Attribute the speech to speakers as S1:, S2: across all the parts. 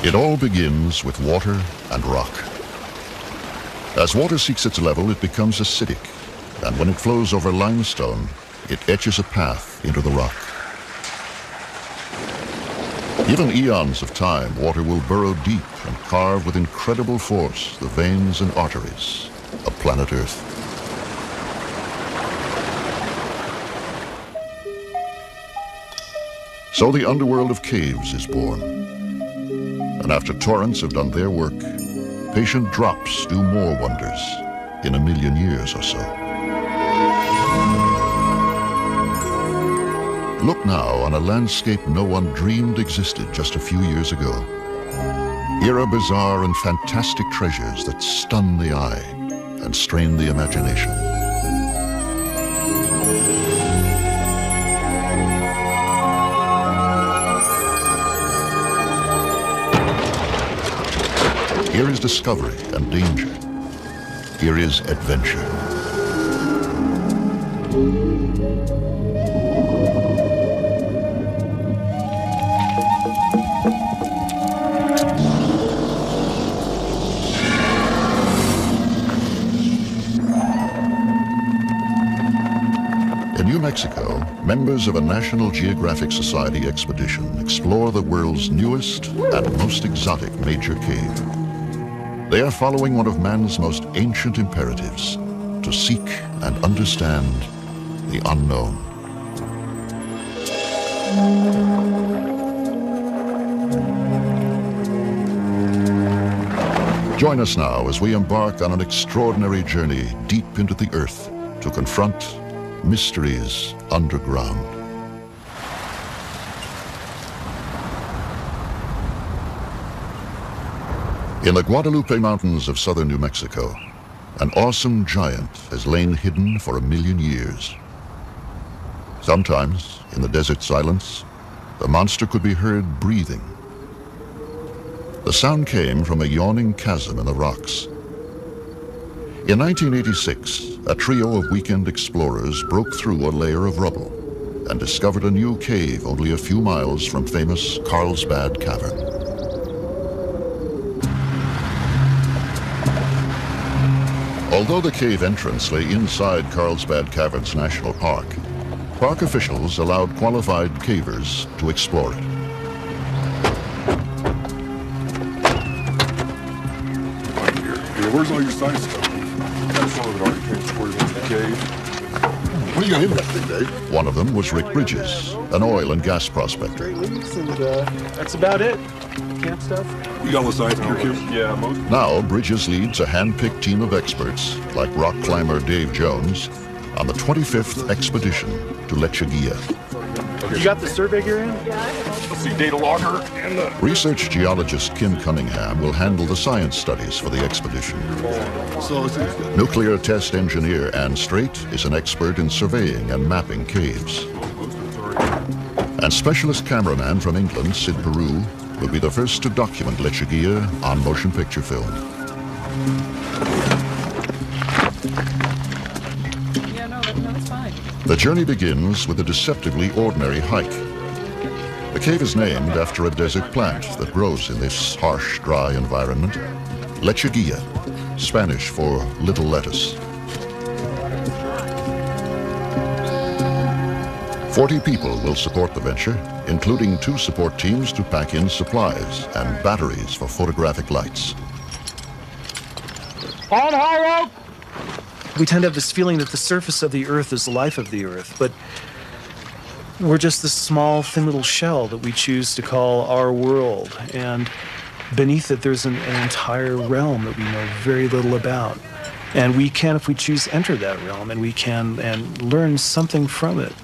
S1: It all begins with water and rock. As water seeks its level, it becomes acidic, and when it flows over limestone, it etches a path into the rock. Given eons of time, water will burrow deep and carve with incredible force the veins and arteries of planet Earth. So the underworld of caves is born. And after torrents have done their work, patient drops do more wonders in 1 million years or so. Look now on a landscape no one dreamed existed just a few years ago. Here are bizarre and fantastic treasures that stun the eye and strain the imagination. Here is discovery and danger. Here is adventure. In New Mexico, members of a National Geographic Society expedition explore the world's newest and most exotic major cave. They are following one of man's most ancient imperatives, to seek and understand the unknown. Join us now as we embark on an extraordinary journey deep into the earth to confront mysteries underground. In the Guadalupe Mountains of southern New Mexico, an awesome giant has lain hidden for 1 million years. Sometimes, in the desert silence, the monster could be heard breathing. The sound came from a yawning chasm in the rocks. In 1986, a trio of weekend explorers broke through a layer of rubble and discovered a new cave only a few miles from famous Carlsbad Cavern. Although the cave entrance lay inside Carlsbad Caverns National Park, park officials allowed qualified cavers to explore it.
S2: Where's all your science stuff? That's some of it already transported into the cave. What do you got in that thing, Dave?
S1: One of them was Rick Bridges, an oil and gas prospector.
S3: And that's about it. Camp stuff.
S2: You got all the science gear, Kim?
S3: Yeah, most.
S1: Now, Bridges leads a hand-picked team of experts, like rock climber Dave Jones, on the 25th expedition to Lechuguilla.
S3: You got the survey gear in?
S2: Let's see, data logger and the...
S1: Research geologist Kim Cunningham will handle the science studies for the expedition.
S2: So it's
S1: Nuclear test engineer Ann Strait is an expert in surveying and mapping caves. And specialist cameraman from England, Sid Peru, will be the first to document Lechuguilla on motion picture film.
S4: Yeah, no, that's fine.
S1: The journey begins with a deceptively ordinary hike. The cave is named after a desert plant that grows in this harsh, dry environment. Lechuguilla, Spanish for little lettuce. 40 people will support the venture, including 2 support teams to pack in supplies and batteries for photographic lights.
S3: On high rope! We tend to have this feeling that the surface of the earth is the life of the earth, but we're just this small, thin little shell that we choose to call our world. And beneath it, there's an entire realm that we know very little about. And we can, if we choose, enter that realm, and we can and learn something from it.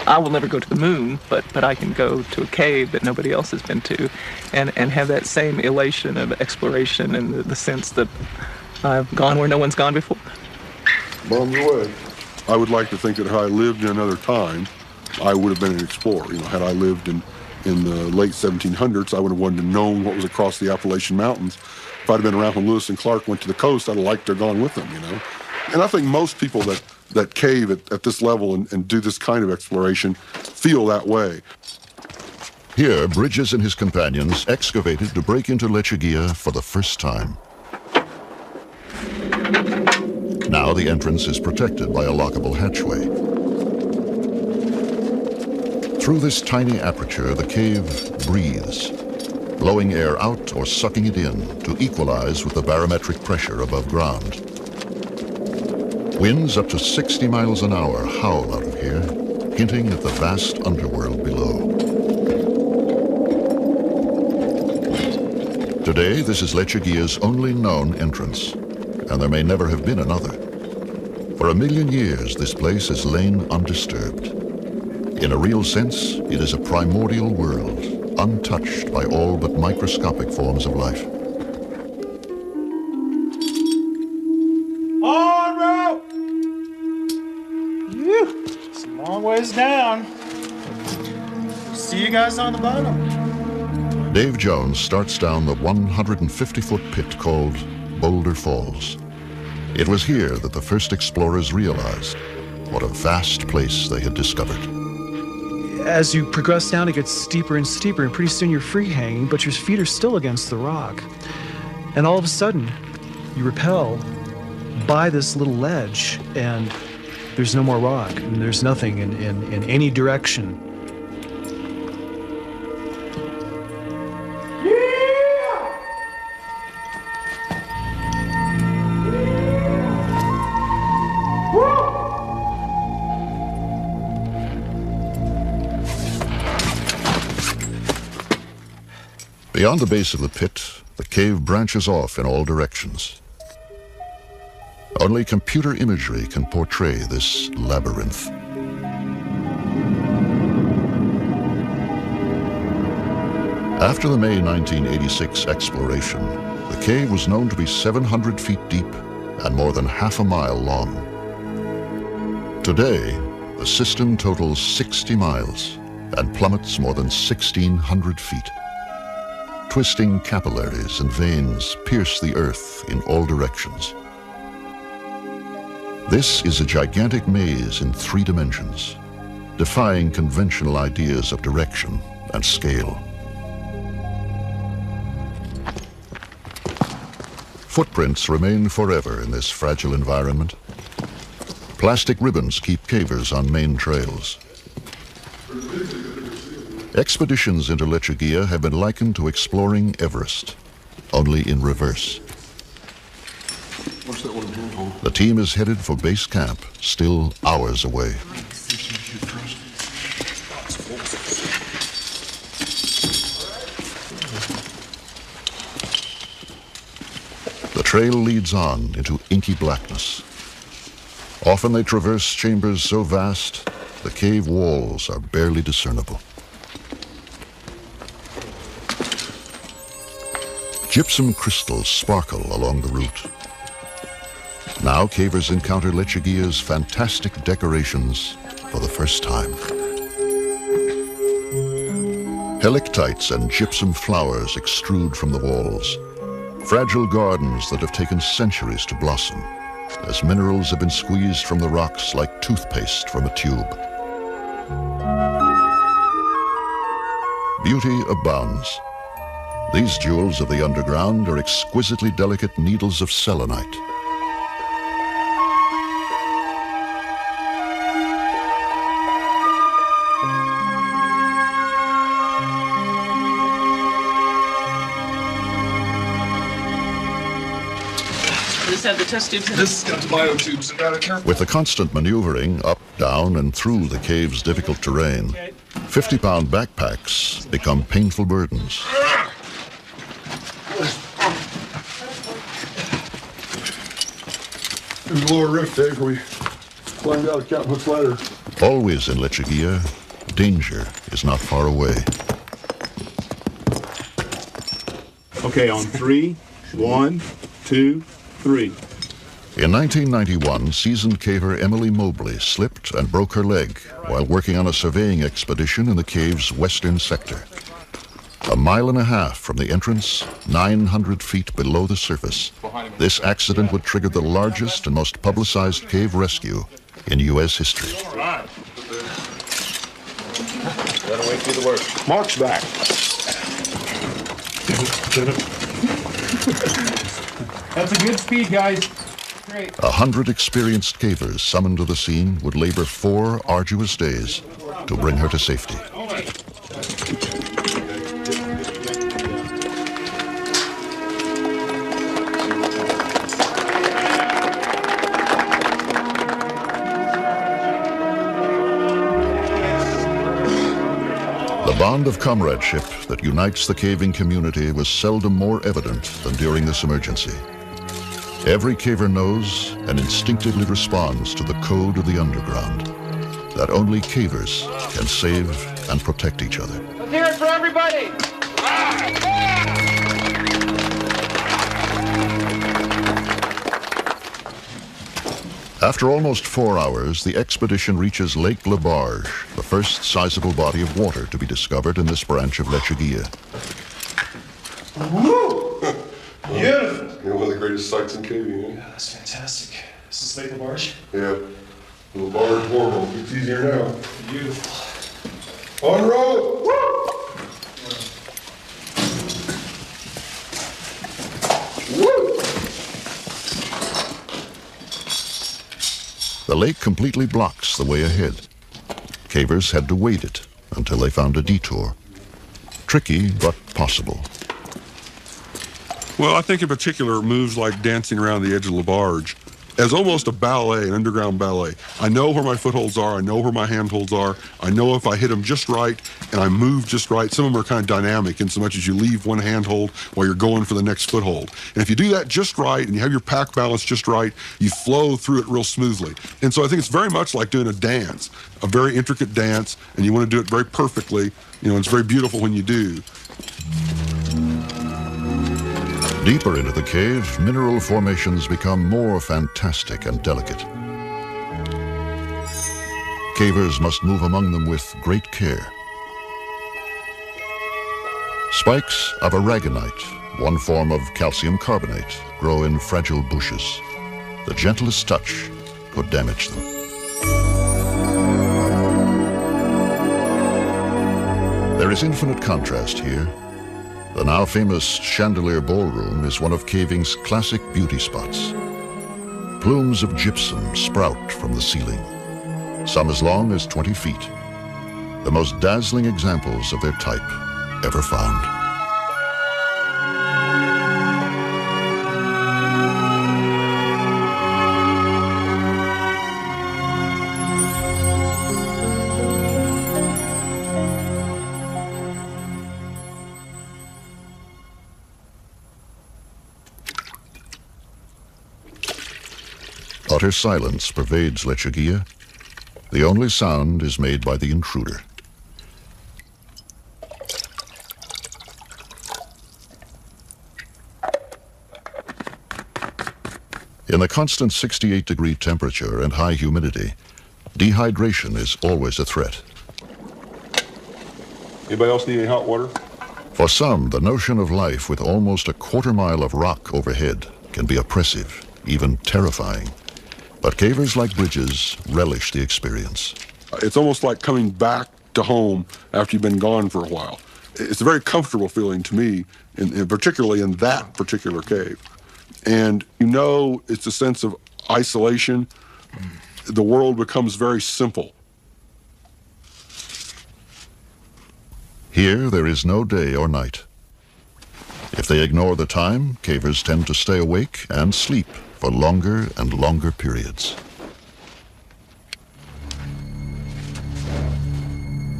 S5: I will never go to the moon, but I can go to a cave that nobody else has been to and have that same elation of exploration and the sense that I've gone where no one's gone before.
S2: Bomb your way. I would like to think that had I lived in another time, I would have been an explorer. You know, had I lived in the late 1700s, I would have wanted to know what was across the Appalachian Mountains. If I'd have been around when Lewis and Clark went to the coast, I'd have liked to have gone with them, you know. And I think most people that cave at this level and do this kind of exploration feel that way.
S1: Here, Bridges and his companions excavated to break into Lechuguilla for the first time. Now the entrance is protected by a lockable hatchway. Through this tiny aperture, the cave breathes, blowing air out or sucking it in to equalize with the barometric pressure above ground. Winds up to 60 miles an hour howl out of here, hinting at the vast underworld below. Today, this is Lechuguilla's only known entrance, and there may never have been another. For a million years, this place has lain undisturbed. In a real sense, it is a primordial world, untouched by all but microscopic forms of life.
S3: En route! Phew, it's a long ways down. See you guys on the bottom.
S1: Dave Jones starts down the 150-foot pit called Boulder Falls. It was here that the first explorers realized what a vast place they had discovered.
S3: As you progress down, it gets steeper and steeper, and pretty soon you're free hanging, but your feet are still against the rock. And all of a sudden, you rappel by this little ledge, and there's no more rock, and there's nothing in any direction.
S1: Beyond the base of the pit, the cave branches off in all directions. Only computer imagery can portray this labyrinth. After the May 1986 exploration, the cave was known to be 700 feet deep and more than half a mile long. Today, the system totals 60 miles and plummets more than 1,600 feet. Twisting capillaries and veins pierce the earth in all directions. This is a gigantic maze in 3 dimensions, defying conventional ideas of direction and scale. Footprints remain forever in this fragile environment. Plastic ribbons keep cavers on main trails. Expeditions into Lechuguilla have been likened to exploring Everest, only in reverse.
S2: What's that one here, Paul?
S1: The team is headed for base camp, still hours away. The trail leads on into inky blackness. Often they traverse chambers so vast, the cave walls are barely discernible. Gypsum crystals sparkle along the route. Now cavers encounter Lechuguilla's fantastic decorations for the first time. Helictites and gypsum flowers extrude from the walls, fragile gardens that have taken centuries to blossom, as minerals have been squeezed from the rocks like toothpaste from a tube. Beauty abounds. These jewels of the underground are exquisitely delicate needles of selenite.
S5: Just have the test tubes in it.
S6: This got the biotubes. Gotta careful.
S1: With the constant maneuvering up, down, and through the cave's difficult terrain, 50-pound backpacks become painful burdens.
S2: There's a lower rift there where we climbed out of Captain Hook's ladder.
S1: Always in Lechuguilla, danger is not far away.
S6: Okay, on 3, 1, 2, 3.
S1: In 1991, seasoned caver Emily Mobley slipped and broke her leg while working on a surveying expedition in the cave's western sector. 1.5 miles from the entrance, 900 feet below the surface, this accident would trigger the largest and most publicized cave rescue in U.S. history.
S6: All right.
S7: Do the work.
S2: Mark's back.
S7: That's a good speed, guys. Great.
S1: 100 experienced cavers summoned to the scene would labor 4 arduous days to bring her to safety. The bond of comradeship that unites the caving community was seldom more evident than during this emergency. Every caver knows and instinctively responds to the code of the underground, that only cavers can save and protect each other.
S7: Let's hear it for everybody.
S1: After almost 4 hours, the expedition reaches Lake Labarge, the first sizable body of water to be discovered in this branch of Lechuguilla.
S2: Beautiful. One of the greatest sights in caving, eh?
S3: Yeah, that's fantastic. Is this Lake Labarge?
S2: Yeah. Labarge portal. It's easier now.
S3: Beautiful.
S2: On road.
S1: The lake completely blocks the way ahead. Cavers had to wade it until they found a detour. Tricky, but possible.
S2: Well, I think in particular moves like dancing around the edge of Labarge as almost a ballet, an underground ballet. I know where my footholds are. I know where my handholds are. I know if I hit them just right and I move just right. Some of them are kind of dynamic in so much as you leave one handhold while you're going for the next foothold. And if you do that just right and you have your pack balance just right, you flow through it real smoothly. And so I think it's very much like doing a dance, a very intricate dance, and you want to do it very perfectly. You know, it's very beautiful when you do.
S1: Deeper into the cave, mineral formations become more fantastic and delicate. Cavers must move among them with great care. Spikes of aragonite, one form of calcium carbonate, grow in fragile bushes. The gentlest touch could damage them. There is infinite contrast here. The now famous Chandelier Ballroom is one of caving's classic beauty spots. Plumes of gypsum sprout from the ceiling, some as long as 20 feet. The most dazzling examples of their type ever found. Utter silence pervades Lechuguilla. The only sound is made by the intruder. In the constant 68-degree temperature and high humidity, dehydration is always a threat.
S2: Anybody else need any hot water?
S1: For some, the notion of life with almost a quarter-mile of rock overhead can be oppressive, even terrifying. But cavers like Bridges relish the experience.
S2: It's almost like coming back to home after you've been gone for a while. It's a very comfortable feeling to me, particularly in that particular cave. And you know, it's a sense of isolation. The world becomes very simple.
S1: Here, there is no day or night. If they ignore the time, cavers tend to stay awake and sleep for longer and longer periods.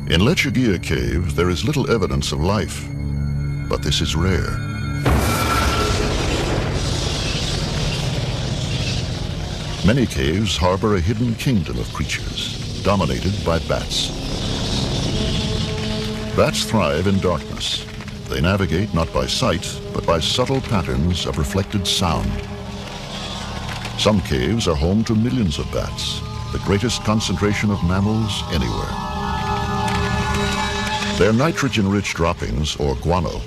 S1: In Lechuguilla Cave, there is little evidence of life, but this is rare. Many caves harbor a hidden kingdom of creatures, dominated by bats. Bats thrive in darkness. They navigate not by sight, but by subtle patterns of reflected sound. Some caves are home to millions of bats, the greatest concentration of mammals anywhere. Their nitrogen-rich droppings, or guano,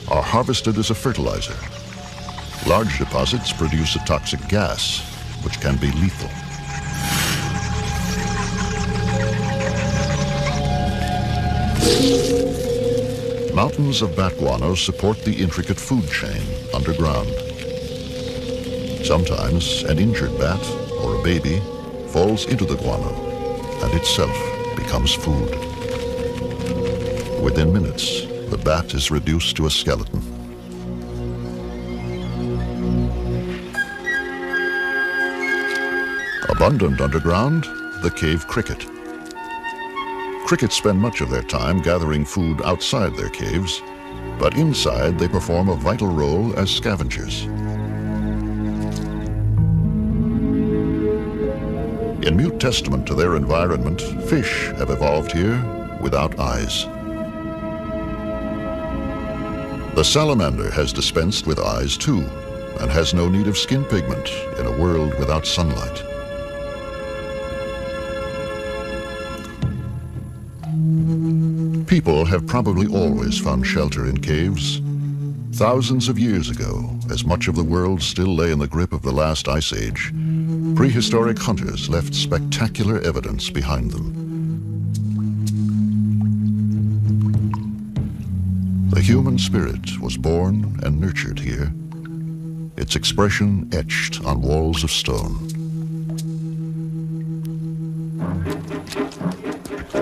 S1: are harvested as a fertilizer. Large deposits produce a toxic gas, which can be lethal. Mountains of bat guano support the intricate food chain underground. Sometimes an injured bat or a baby falls into the guano and itself becomes food. Within minutes, the bat is reduced to a skeleton. Abundant underground, the cave cricket. Crickets spend much of their time gathering food outside their caves, but inside they perform a vital role as scavengers. In mute testament to their environment, fish have evolved here without eyes. The salamander has dispensed with eyes too, and has no need of skin pigment in a world without sunlight. People have probably always found shelter in caves. Thousands of years ago, as much of the world still lay in the grip of the last ice age, prehistoric hunters left spectacular evidence behind them. The human spirit was born and nurtured here, its expression etched on walls of stone.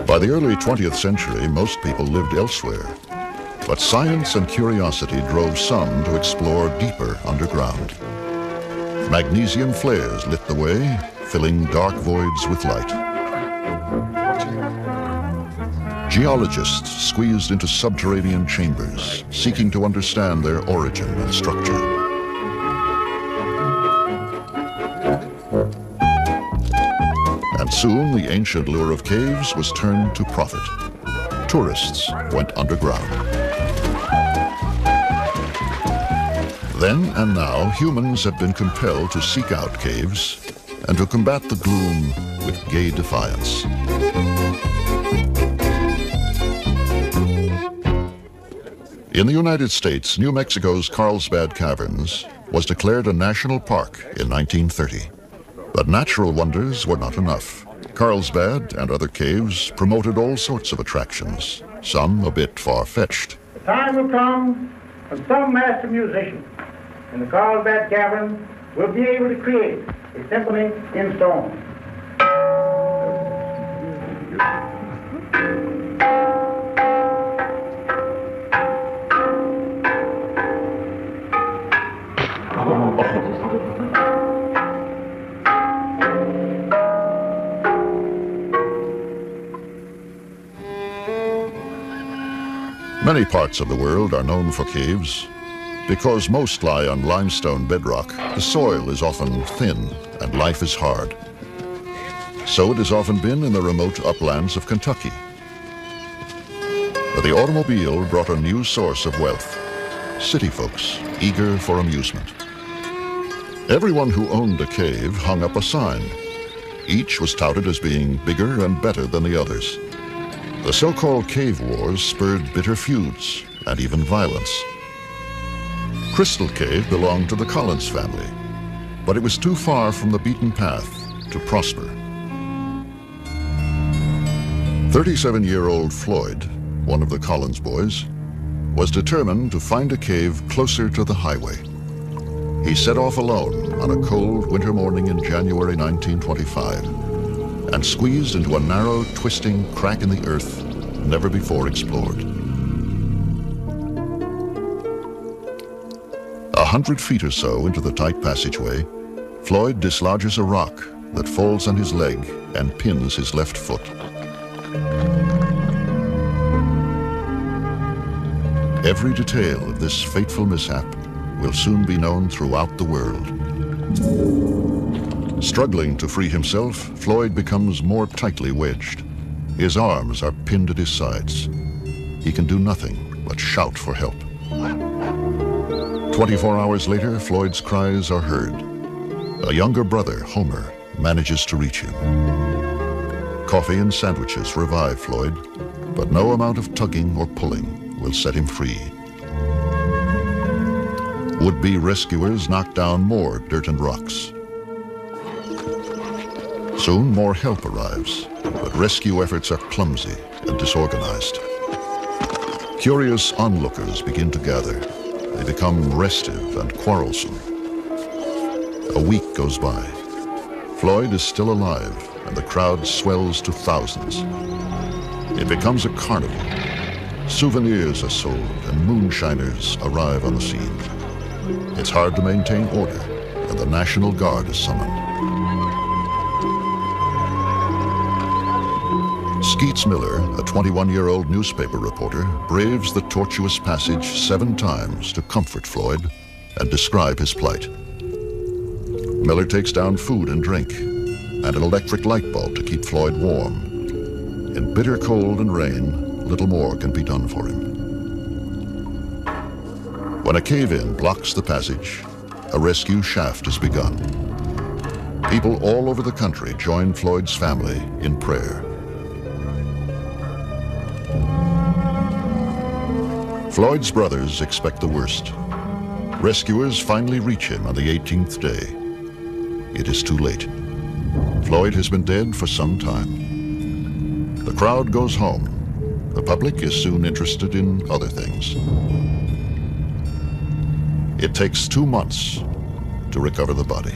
S1: By the early 20th century, most people lived elsewhere, but science and curiosity drove some to explore deeper underground. Magnesium flares lit the way, filling dark voids with light. Geologists squeezed into subterranean chambers, seeking to understand their origin and structure. And soon the ancient lure of caves was turned to profit. Tourists went underground. Then and now, humans have been compelled to seek out caves and to combat the gloom with gay defiance. In the United States, New Mexico's Carlsbad Caverns was declared a national park in 1930. But natural wonders were not enough. Carlsbad and other caves promoted all sorts of attractions, some a bit far-fetched.
S8: The time will come when some master musician in the Carlsbad Cavern will be able to create a symphony in stone.
S1: Many parts of the world are known for caves. Because most lie on limestone bedrock, the soil is often thin and life is hard. So it has often been in the remote uplands of Kentucky. But the automobile brought a new source of wealth. City folks eager for amusement. Everyone who owned a cave hung up a sign. Each was touted as being bigger and better than the others. The so-called cave wars spurred bitter feuds and even violence. Crystal Cave belonged to the Collins family, but it was too far from the beaten path to prosper. 37-year-old Floyd, one of the Collins boys, was determined to find a cave closer to the highway. He set off alone on a cold winter morning in January 1925 and squeezed into a narrow, twisting crack in the earth never before explored. 100 feet or so into the tight passageway, Floyd dislodges a rock that falls on his leg and pins his left foot. Every detail of this fateful mishap will soon be known throughout the world. Struggling to free himself, Floyd becomes more tightly wedged. His arms are pinned at his sides. He can do nothing but shout for help. 24 hours later, Floyd's cries are heard. A younger brother, Homer, manages to reach him. Coffee and sandwiches revive Floyd, but no amount of tugging or pulling will set him free. Would-be rescuers knock down more dirt and rocks. Soon more help arrives, but rescue efforts are clumsy and disorganized. Curious onlookers begin to gather. They become restive and quarrelsome. A week goes by. Floyd is still alive, and the crowd swells to thousands. It becomes a carnival. Souvenirs are sold, and moonshiners arrive on the scene. It's hard to maintain order, and the National Guard is summoned. Skeets Miller, a 21-year-old newspaper reporter, braves the tortuous passage 7 times to comfort Floyd and describe his plight. Miller takes down food and drink and an electric light bulb to keep Floyd warm. In bitter cold and rain, little more can be done for him. When a cave-in blocks the passage, a rescue shaft is begun. People all over the country join Floyd's family in prayer. Floyd's brothers expect the worst. Rescuers finally reach him on the 18th day. It is too late. Floyd has been dead for some time. The crowd goes home. The public is soon interested in other things. It takes 2 months to recover the body.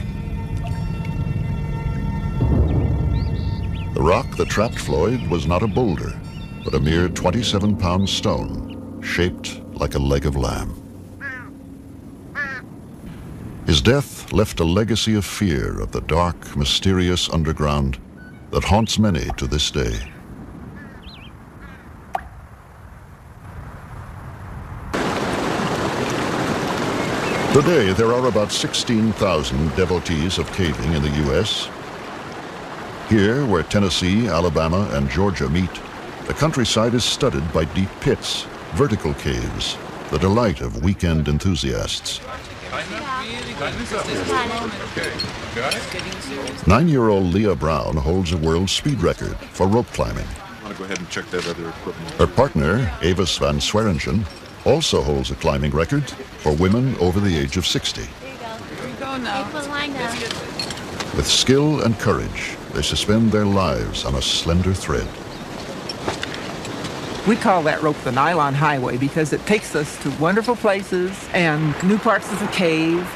S1: The rock that trapped Floyd was not a boulder, but a mere 27-pound stone, shaped like a leg of lamb. His death left a legacy of fear of the dark, mysterious underground that haunts many to this day. Today, there are about 16,000 devotees of caving in the U.S. Here, where Tennessee, Alabama, and Georgia meet, the countryside is studded by deep pits, vertical caves, the delight of weekend enthusiasts. 9-year-old Leah Brown holds a world speed record for rope climbing.
S6: I want to go ahead and check that other equipment.
S1: Her partner, Avis van Swearingen, also holds a climbing record for women over the age of 60.
S4: Here you go now.
S1: With skill and courage, they suspend their lives on a slender thread.
S5: We call that rope the Nylon Highway because it takes us to wonderful places and new parts of the cave,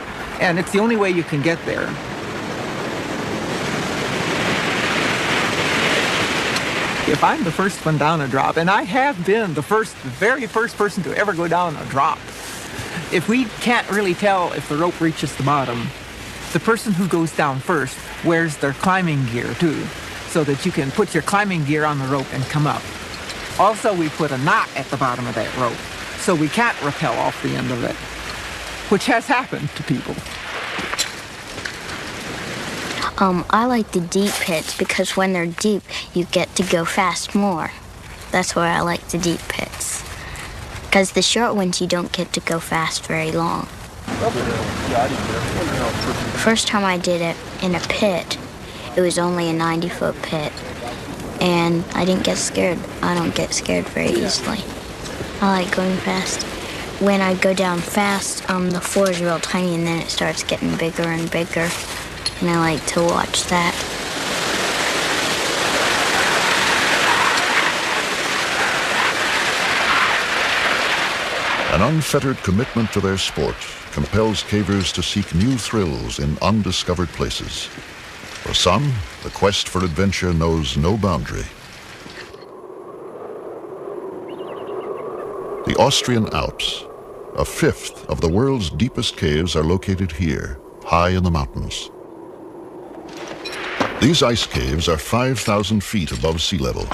S5: and it's the only way you can get there. If I'm the first one down a drop, and I have been the very first person to ever go down a drop, if we can't really tell if the rope reaches the bottom, the person who goes down first wears their climbing gear too, so that you can put your climbing gear on the rope and come up. Also, we put a knot at the bottom of that rope, so we can't rappel off the end of it, which has happened to people.
S9: I like the deep pits because when they're deep, you get to go fast more. That's why I like the deep pits. Because the short ones, you don't get to go fast very long. First time I did it in a pit, it was only a 90-foot pit. And I didn't get scared. I don't get scared very easily. I like going fast. When I go down fast, the floor is real tiny and then it starts getting bigger and bigger. And I like to watch that.
S1: An unfettered commitment to their sport compels cavers to seek new thrills in undiscovered places. For some, the quest for adventure knows no boundary. The Austrian Alps, a fifth of the world's deepest caves, are located here, high in the mountains. These ice caves are 5,000 feet above sea level.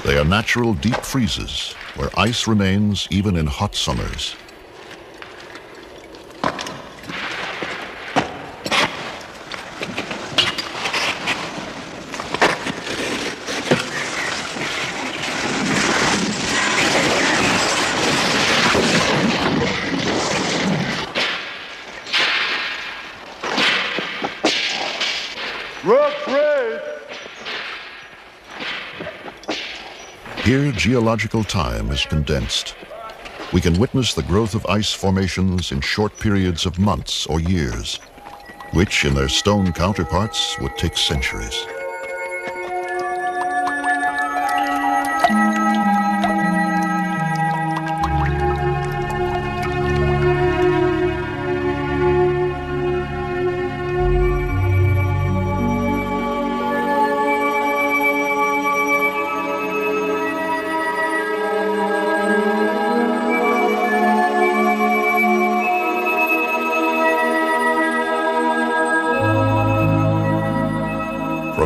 S1: They are natural deep freezes where ice remains even in hot summers. Here, geological time is condensed. We can witness the growth of ice formations in short periods of months or years, which in their stone counterparts would take centuries.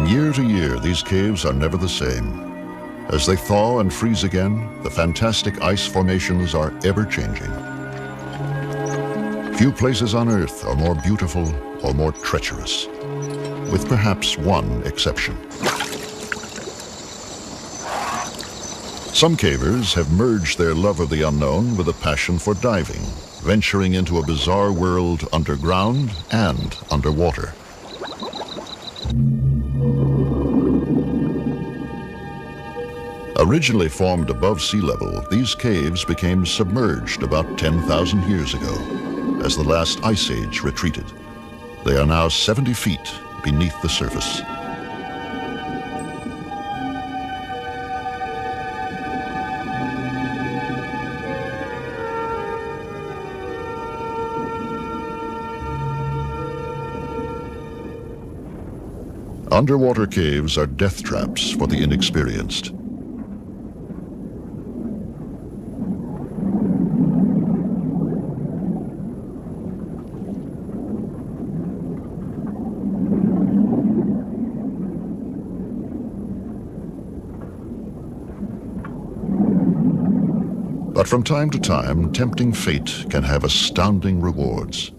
S1: From year to year, these caves are never the same. As they thaw and freeze again, the fantastic ice formations are ever-changing. Few places on Earth are more beautiful or more treacherous, with perhaps one exception. Some cavers have merged their love of the unknown with a passion for diving, venturing into a bizarre world underground and underwater. Originally formed above sea level, these caves became submerged about 10,000 years ago, as the last ice age retreated. They are now 70 feet beneath the surface. Underwater caves are death traps for the inexperienced. But from time to time, tempting fate can have astounding rewards.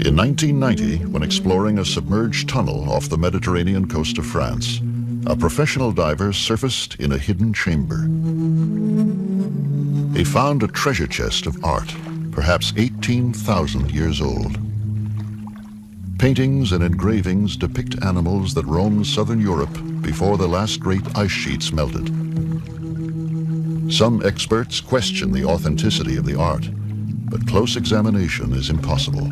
S1: In 1990, when exploring a submerged tunnel off the Mediterranean coast of France, a professional diver surfaced in a hidden chamber. He found a treasure chest of art, perhaps 18,000 years old. Paintings and engravings depict animals that roamed southern Europe before the last great ice sheets melted. Some experts question the authenticity of the art, but close examination is impossible.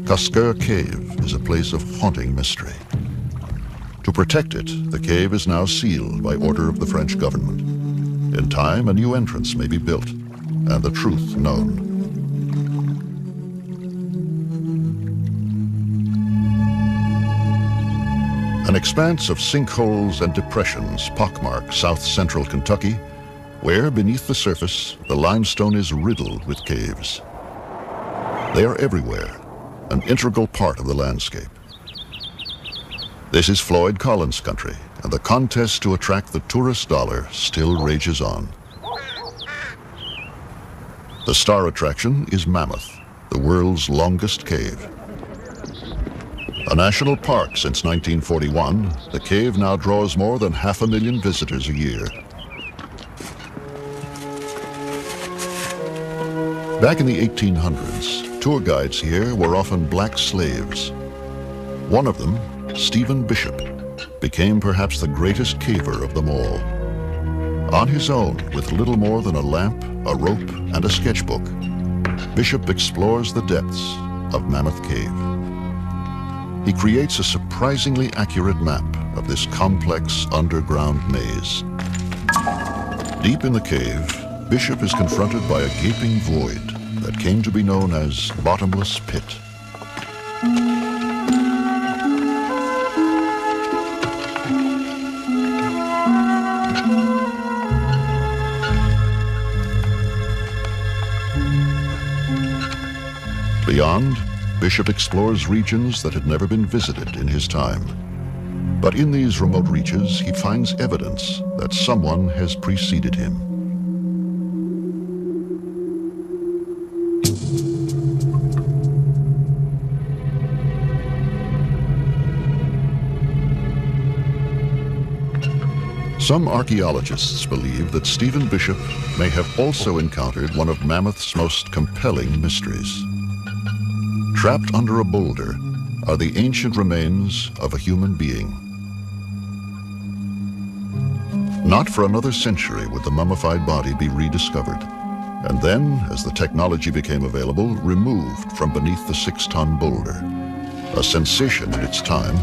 S1: Cosquer Cave is a place of haunting mystery. To protect it, the cave is now sealed by order of the French government. In time, a new entrance may be built, and the truth known. An expanse of sinkholes and depressions pockmark south-central Kentucky, where, beneath the surface, the limestone is riddled with caves. They are everywhere, an integral part of the landscape. This is Floyd Collins country, and the contest to attract the tourist dollar still rages on. The star attraction is Mammoth, the world's longest cave. A national park since 1941, the cave now draws more than 500,000 visitors a year. Back in the 1800s, tour guides here were often black slaves. One of them, Stephen Bishop, became perhaps the greatest caver of them all. On his own, with little more than a lamp, a rope, and a sketchbook, Bishop explores the depths of Mammoth Cave. He creates a surprisingly accurate map of this complex underground maze. Deep in the cave, Bishop is confronted by a gaping void that came to be known as Bottomless Pit. Beyond, Bishop explores regions that had never been visited in his time. But in these remote reaches, he finds evidence that someone has preceded him. Some archaeologists believe that Stephen Bishop may have also encountered one of Mammoth's most compelling mysteries. Trapped under a boulder are the ancient remains of a human being. Not for another century would the mummified body be rediscovered, and then, as the technology became available, removed from beneath the 6-ton boulder. A sensation in its time,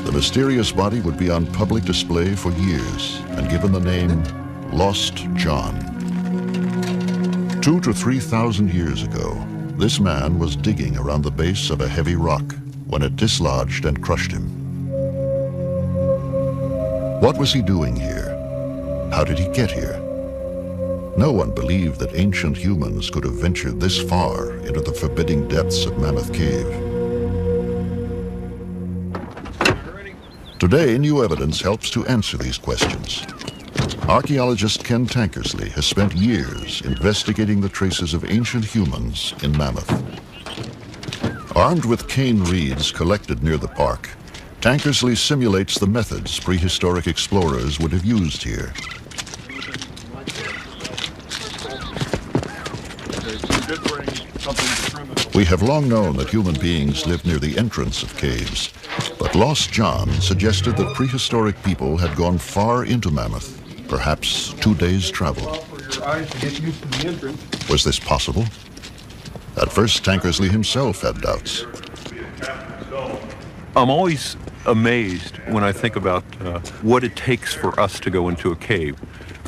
S1: the mysterious body would be on public display for years and given the name Lost John. 2,000 to 3,000 years ago, this man was digging around the base of a heavy rock when it dislodged and crushed him. What was he doing here? How did he get here? No one believed that ancient humans could have ventured this far into the forbidding depths of Mammoth Cave. Today, new evidence helps to answer these questions. Archaeologist Ken Tankersley has spent years investigating the traces of ancient humans in Mammoth. Armed with cane reeds collected near the park, Tankersley simulates the methods prehistoric explorers would have used here. We have long known that human beings lived near the entrance of caves, but Lost John suggested that prehistoric people had gone far into Mammoth, perhaps 2 days' travel. Was this possible? At first, Tankersley himself had doubts.
S10: I'm always amazed when I think about what it takes for us to go into a cave.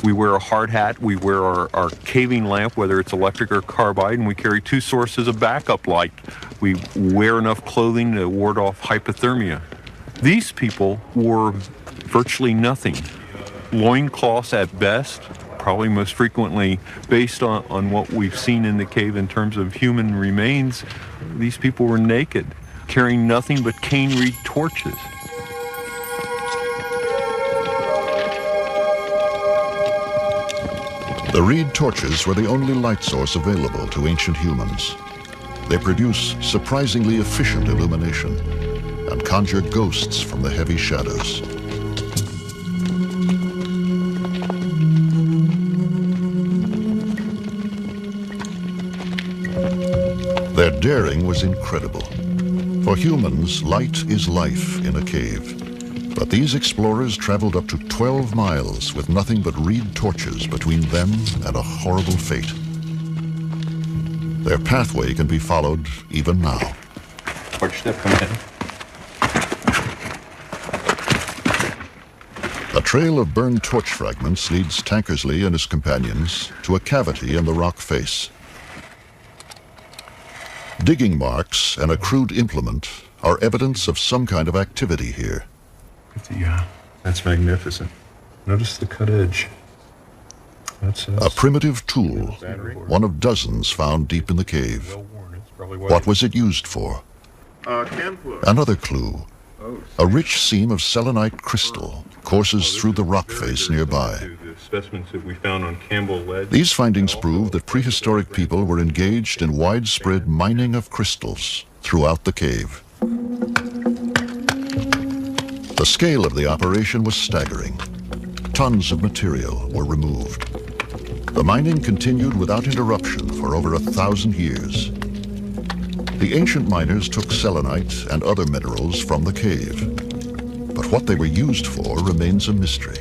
S10: We wear a hard hat, we wear our caving lamp, whether it's electric or carbide, and we carry 2 sources of backup light. We wear enough clothing to ward off hypothermia. These people wore virtually nothing. Loincloths at best, probably most frequently based on what we've seen in the cave in terms of human remains. These people were naked, carrying nothing but cane reed torches.
S1: The reed torches were the only light source available to ancient humans. They produce surprisingly efficient illumination and conjure ghosts from the heavy shadows. Their daring was incredible. For humans, light is life in a cave. But these explorers traveled up to 12 miles with nothing but reed torches between them and a horrible fate. Their pathway can be followed even now.
S10: Watch that come in.
S1: A trail of burned torch fragments leads Tankersley and his companions to a cavity in the rock face. Digging marks and a crude implement are evidence of some kind of activity here.
S10: Yeah, that's magnificent. Notice the cut edge. That's
S1: a primitive tool, one of dozens found deep in the cave. What was it used for? Another clue. A rich seam of selenite crystal courses through the rock face nearby.
S10: Specimens that we found on Campbell Ledge.
S1: These findings prove that prehistoric people were engaged in widespread mining of crystals throughout the cave. The scale of the operation was staggering. Tons of material were removed. The mining continued without interruption for over 1,000 years. The ancient miners took selenite and other minerals from the cave. But what they were used for remains a mystery.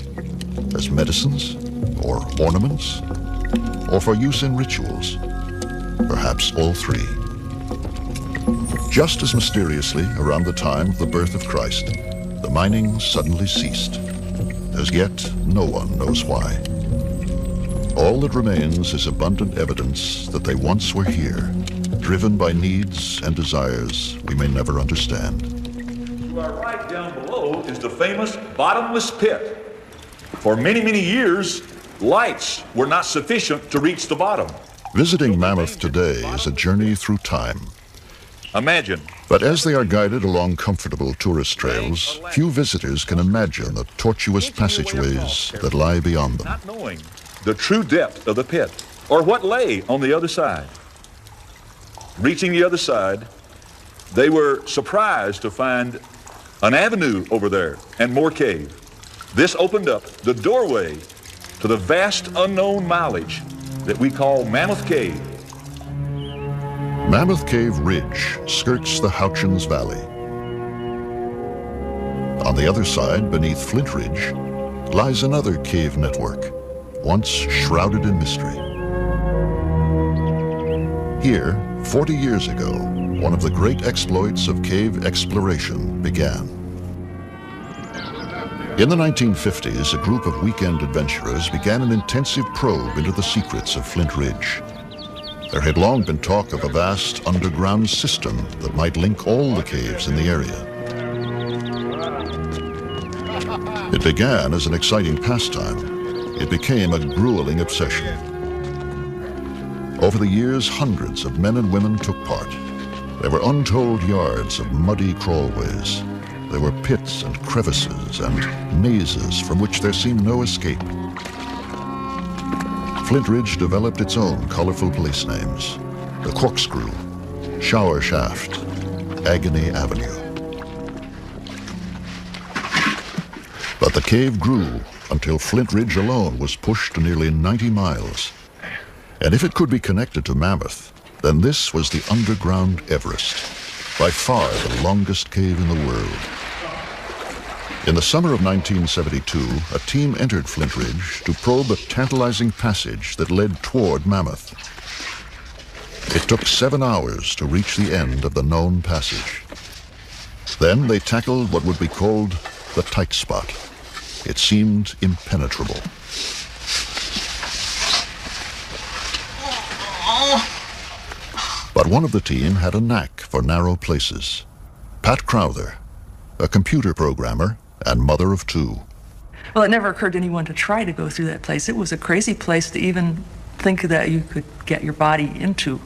S1: As medicines, or ornaments, or for use in rituals. Perhaps all 3. Just as mysteriously, around the time of the birth of Christ, the mining suddenly ceased. As yet, no one knows why. All that remains is abundant evidence that they once were here, driven by needs and desires we may never understand.
S11: To our right down below is the famous bottomless pit. For many, many years, lights were not sufficient to reach the bottom.
S1: Visiting Mammoth today is a journey through time.
S11: Imagine.
S1: But as they are guided along comfortable tourist trails, few visitors can imagine the tortuous passageways that lie beyond them.
S11: Not knowing the true depth of the pit, or what lay on the other side. Reaching the other side, they were surprised to find an avenue over there and more cave. This opened up the doorway to the vast unknown mileage that we call Mammoth Cave.
S1: Mammoth Cave Ridge skirts the Houchins Valley. On the other side, beneath Flint Ridge, lies another cave network, once shrouded in mystery. Here, 40 years ago, one of the great exploits of cave exploration began. In the 1950s, a group of weekend adventurers began an intensive probe into the secrets of Flint Ridge. There had long been talk of a vast underground system that might link all the caves in the area. It began as an exciting pastime. It became a grueling obsession. Over the years, hundreds of men and women took part. There were untold yards of muddy crawlways. There were pits and crevices and mazes from which there seemed no escape. Flint Ridge developed its own colorful place names: the Corkscrew, Shower Shaft, Agony Avenue. But the cave grew until Flint Ridge alone was pushed to nearly 90 miles. And if it could be connected to Mammoth, then this was the underground Everest, by far the longest cave in the world. In the summer of 1972, a team entered Flint Ridge to probe a tantalizing passage that led toward Mammoth. It took 7 hours to reach the end of the known passage. Then they tackled what would be called the tight spot. It seemed impenetrable. But one of the team had a knack for narrow places. Pat Crowther, a computer programmer and mother of 2.
S12: Well, it never occurred to anyone to try to go through that place. It was a crazy place to even think that you could get your body into.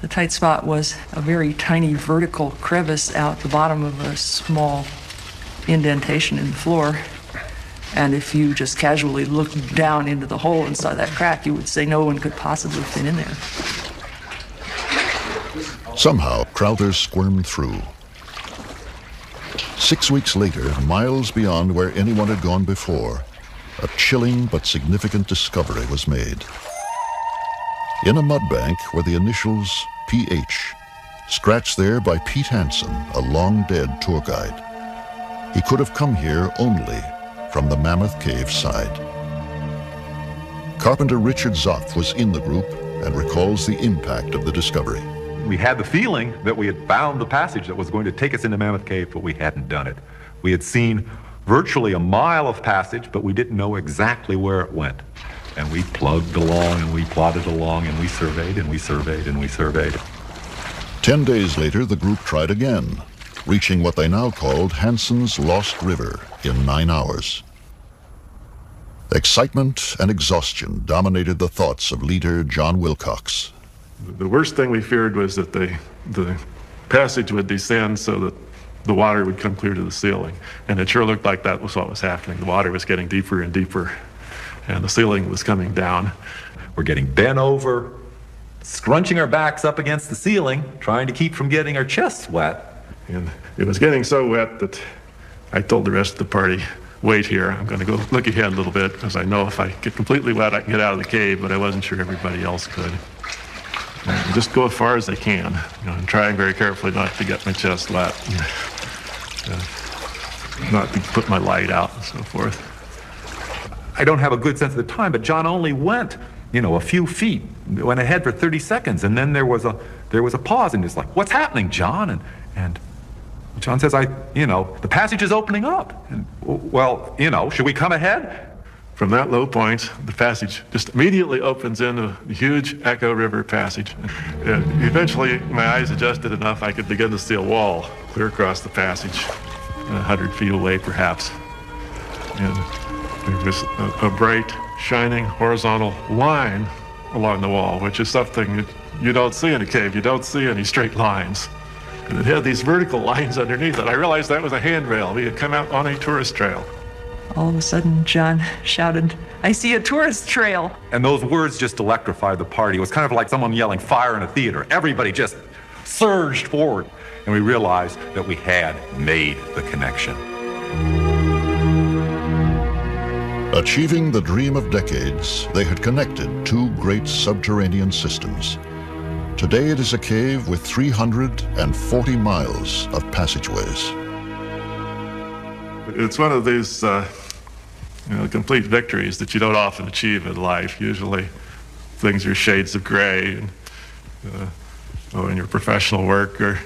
S12: The tight spot was a very tiny vertical crevice out the bottom of a small indentation in the floor. And if you just casually looked down into the hole and saw that crack, you would say no one could possibly fit in there.
S1: Somehow, Crowther squirmed through. 6 weeks later, miles beyond where anyone had gone before, a chilling but significant discovery was made. In a mudbank were the initials PH, scratched there by Pete Hansen, a long-dead tour guide. He could have come here only from the Mammoth Cave side. Carpenter Richard Zoth was in the group and recalls the impact of the discovery.
S10: We had the feeling that we had found the passage that was going to take us into Mammoth Cave, but we hadn't done it. We had seen virtually a mile of passage, but we didn't know exactly where it went. And we plugged along, and we plodded along, and we surveyed, and we surveyed, and we surveyed.
S1: 10 days later, the group tried again, reaching what they now called Hansen's Lost River in 9 hours. Excitement and exhaustion dominated the thoughts of leader John Wilcox.
S13: The worst thing we feared was that the passage would descend so that the water would come clear to the ceiling. And it sure looked like that was what was happening. The water was getting deeper and deeper, and the ceiling was coming down.
S11: We're getting bent over, scrunching our backs up against the ceiling, trying to keep from getting our chests wet.
S13: And it was getting so wet that I told the rest of the party, wait here, I'm going to go look ahead a little bit, because I know if I get completely wet, I can get out of the cave, but I wasn't sure everybody else could. And just go as far as I can, and trying very carefully not to get my chest wet, not to put my light out and so forth.
S11: I don't have a good sense of the time, but John only went, a few feet, went ahead for 30 seconds, and then there was a pause, and it's like, what's happening, John? And John says, the passage is opening up. And, well, should we come ahead?
S13: From that low point, the passage just immediately opens into the huge Echo River passage. And eventually, my eyes adjusted enough, I could begin to see a wall clear across the passage, 100 feet away, perhaps. And there was a bright, shining, horizontal line along the wall, which is something you don't see in a cave. You don't see any straight lines. And it had these vertical lines underneath it. I realized that was a handrail. We had come out on a tourist trail.
S12: All of a sudden, John shouted, "I see a tourist trail."
S11: And those words just electrified the party. It was kind of like someone yelling fire in a theater. Everybody just surged forward, and we realized that we had made the connection.
S1: Achieving the dream of decades, they had connected 2 great subterranean systems. Today it is a cave with 340 miles of passageways.
S13: It's one of these complete victories that you don't often achieve in life. Usually things are shades of gray in your professional work or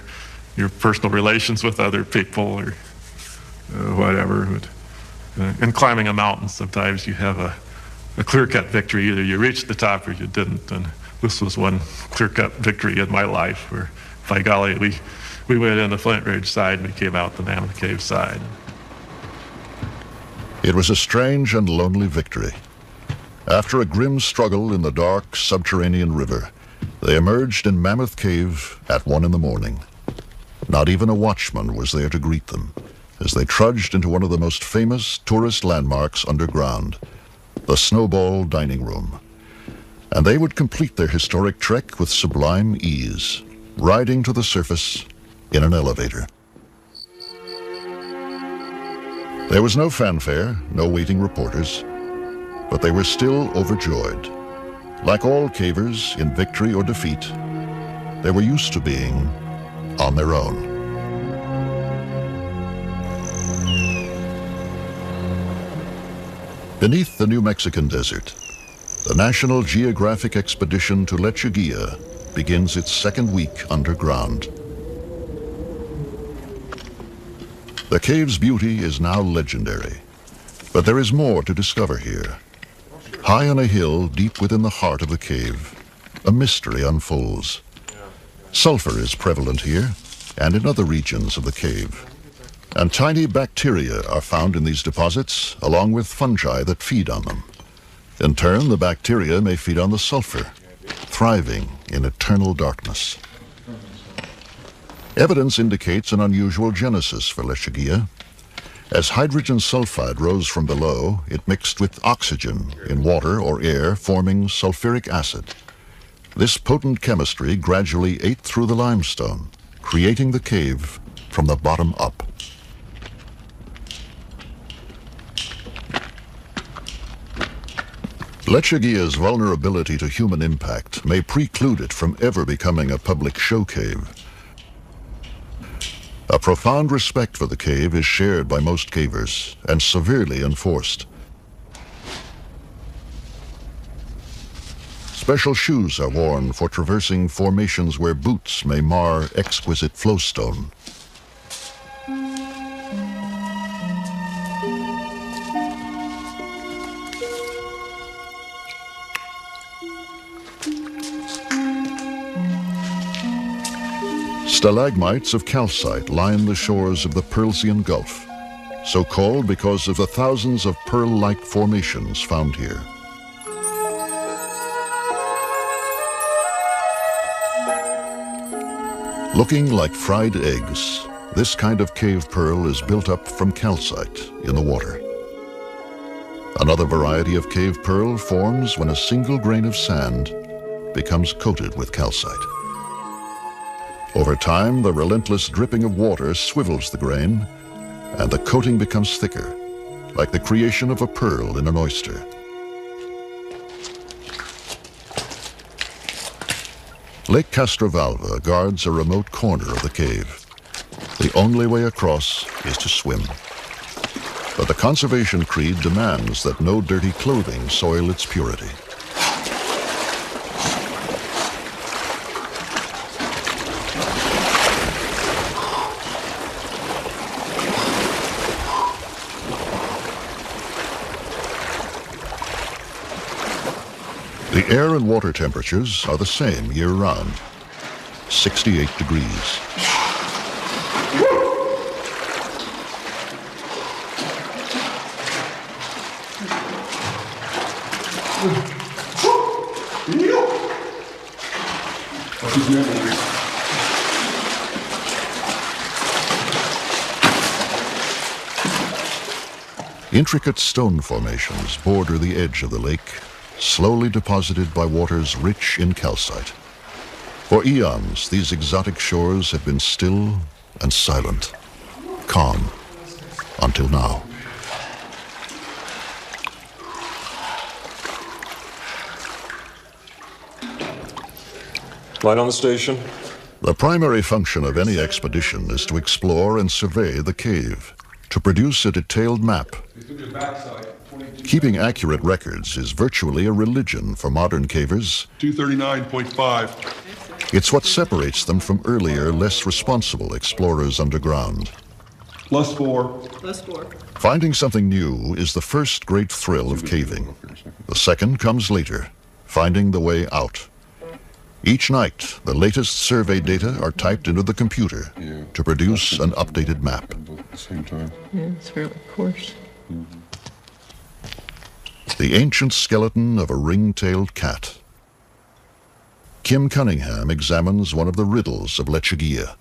S13: your personal relations with other people or whatever. In climbing a mountain, sometimes you have a clear-cut victory. Either you reached the top or you didn't. And this was one clear-cut victory in my life where, by golly, we went in the Flint Ridge side and we came out the Mammoth Cave side.
S1: It was a strange and lonely victory. After a grim struggle in the dark subterranean river, They emerged in Mammoth Cave at 1 a.m. Not even a watchman was there to greet them as they trudged into one of the most famous tourist landmarks underground, the Snowball Dining Room. And they would complete their historic trek with sublime ease, riding to the surface in an elevator. There was no fanfare, no waiting reporters, but they were still overjoyed. Like all cavers in victory or defeat, they were used to being on their own. Beneath the New Mexican desert, the National Geographic expedition to Lechuguilla begins its second week underground. The cave's beauty is now legendary, but there is more to discover here. High on a hill deep within the heart of the cave, a mystery unfolds. Sulfur is prevalent here and in other regions of the cave. And tiny bacteria are found in these deposits, along with fungi that feed on them. In turn, the bacteria may feed on the sulfur, thriving in eternal darkness. Evidence indicates an unusual genesis for Lechuguilla. As hydrogen sulfide rose from below, it mixed with oxygen in water or air, forming sulfuric acid. This potent chemistry gradually ate through the limestone, creating the cave from the bottom up. Lechuguilla's vulnerability to human impact may preclude it from ever becoming a public show cave. A profound respect for the cave is shared by most cavers and severely enforced. Special shoes are worn for traversing formations where boots may mar exquisite flowstone. Stalagmites of calcite line the shores of the Pearlsian Gulf, so called because of the thousands of pearl-like formations found here. Looking like fried eggs, this kind of cave pearl is built up from calcite in the water. Another variety of cave pearl forms when a single grain of sand becomes coated with calcite. Over time, the relentless dripping of water swivels the grain, and the coating becomes thicker, like the creation of a pearl in an oyster. Lake Castrovalva guards a remote corner of the cave. The only way across is to swim. But the conservation creed demands that no dirty clothing soil its purity. The air and water temperatures are the same year-round, 68 degrees. Intricate stone formations border the edge of the lake, slowly deposited by waters rich in calcite. For eons, these exotic shores have been still and silent, calm, until now.
S14: Light on the station.
S1: The primary function of any expedition is to explore and survey the cave, to produce a detailed map. Keeping accurate records is virtually a religion for modern cavers.
S2: 239.5.
S1: It's what separates them from earlier, less responsible explorers underground.
S2: +4.
S4: +4.
S1: Finding something new is the first great thrill of caving. The second comes later, finding the way out. Each night, the latest survey data are typed into the computer to produce an updated map.
S2: At the same time.
S12: Yeah, it's fairly coarse.
S1: The ancient skeleton of a ring-tailed cat. Kim Cunningham examines one of the riddles of Lechuguilla.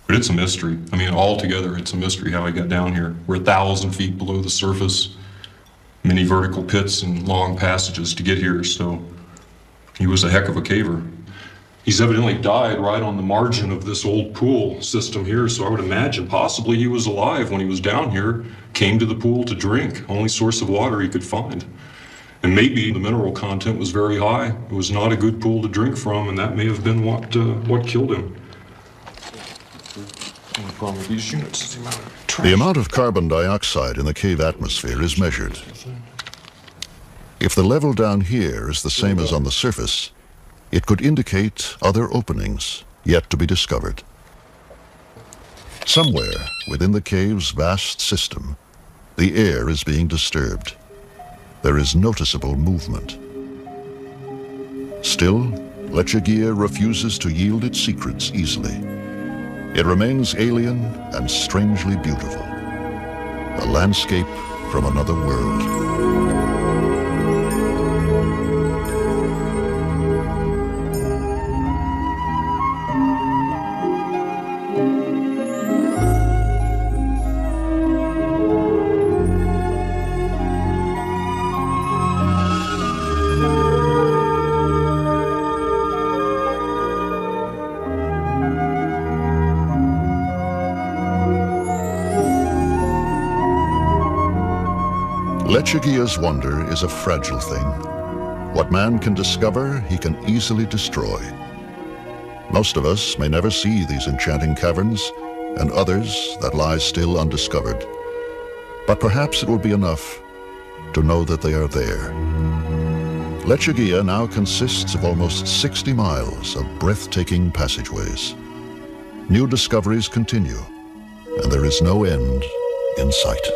S14: But it's a mystery. I mean, altogether, it's a mystery how he got down here. We're 1,000 feet below the surface, many vertical pits and long passages to get here, so he was a heck of a caver. He's evidently died right on the margin of this old pool system here, so I would imagine possibly he was alive when he was down here, came to the pool to drink, only source of water he could find. And maybe the mineral content was very high. It was not a good pool to drink from, and that may have been what killed him.
S1: The amount of carbon dioxide in the cave atmosphere is measured. If the level down here is the same as on the surface, it could indicate other openings yet to be discovered. Somewhere within the cave's vast system, the air is being disturbed. There is noticeable movement. Still, Lechuguilla refuses to yield its secrets easily. It remains alien and strangely beautiful, a landscape from another world. Lechuguilla's wonder is a fragile thing. What man can discover, he can easily destroy. Most of us may never see these enchanting caverns, and others that lie still undiscovered. But perhaps it will be enough to know that they are there. Lechuguilla now consists of almost 60 miles of breathtaking passageways. New discoveries continue, and there is no end in sight.